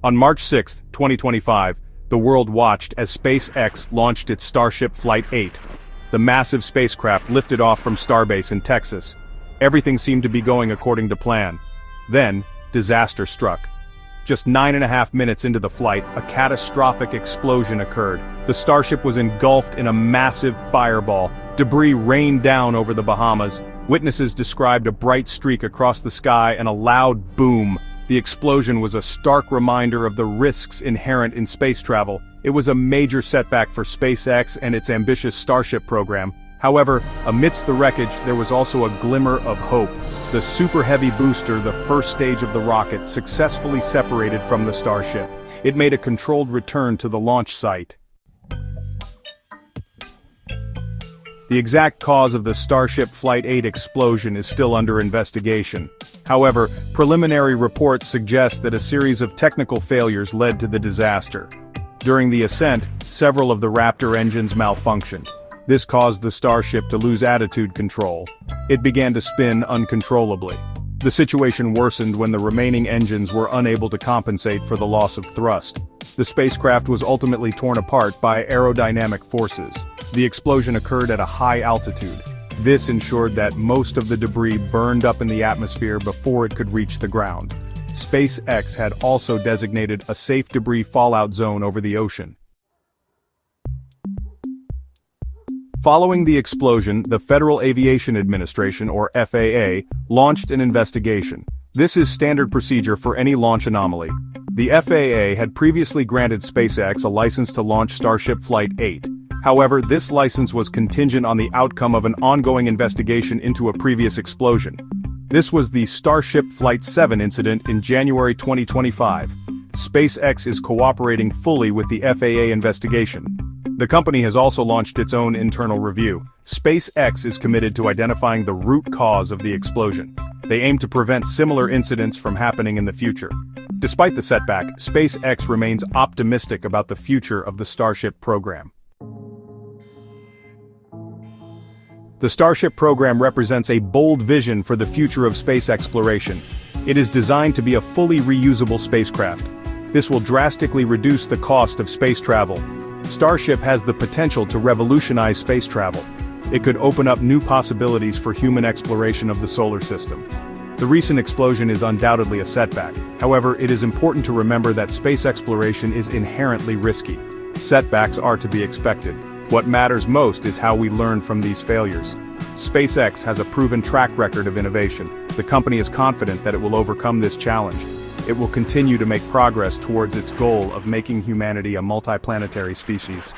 On March 6, 2025, the world watched as SpaceX launched its Starship Flight 8. The massive spacecraft lifted off from Starbase in Texas. Everything seemed to be going according to plan. Then, disaster struck. Just 9.5 minutes into the flight, a catastrophic explosion occurred. The Starship was engulfed in a massive fireball. Debris rained down over the Bahamas. Witnesses described a bright streak across the sky and a loud boom. The explosion was a stark reminder of the risks inherent in space travel. It was a major setback for SpaceX and its ambitious Starship program. However, amidst the wreckage, there was also a glimmer of hope. The Super Heavy booster, the first stage of the rocket, successfully separated from the Starship. It made a controlled return to the launch site. The exact cause of the Starship Flight 8 explosion is still under investigation. However, preliminary reports suggest that a series of technical failures led to the disaster. During the ascent, several of the Raptor engines malfunctioned. This caused the Starship to lose attitude control. It began to spin uncontrollably. The situation worsened when the remaining engines were unable to compensate for the loss of thrust. The spacecraft was ultimately torn apart by aerodynamic forces. The explosion occurred at a high altitude. This ensured that most of the debris burned up in the atmosphere before it could reach the ground. SpaceX had also designated a safe debris fallout zone over the ocean. Following the explosion, the Federal Aviation Administration, or FAA, launched an investigation. This is standard procedure for any launch anomaly. The FAA had previously granted SpaceX a license to launch Starship Flight 8. However, this license was contingent on the outcome of an ongoing investigation into a previous explosion. This was the Starship Flight 7 incident in January 2025. SpaceX is cooperating fully with the FAA investigation. The company has also launched its own internal review. SpaceX is committed to identifying the root cause of the explosion. They aim to prevent similar incidents from happening in the future. Despite the setback, SpaceX remains optimistic about the future of the Starship program. The Starship program represents a bold vision for the future of space exploration. It is designed to be a fully reusable spacecraft. This will drastically reduce the cost of space travel. Starship has the potential to revolutionize space travel. It could open up new possibilities for human exploration of the solar system. The recent explosion is undoubtedly a setback. However, it is important to remember that space exploration is inherently risky. Setbacks are to be expected. What matters most is how we learn from these failures. SpaceX has a proven track record of innovation. The company is confident that it will overcome this challenge. It will continue to make progress towards its goal of making humanity a multiplanetary species.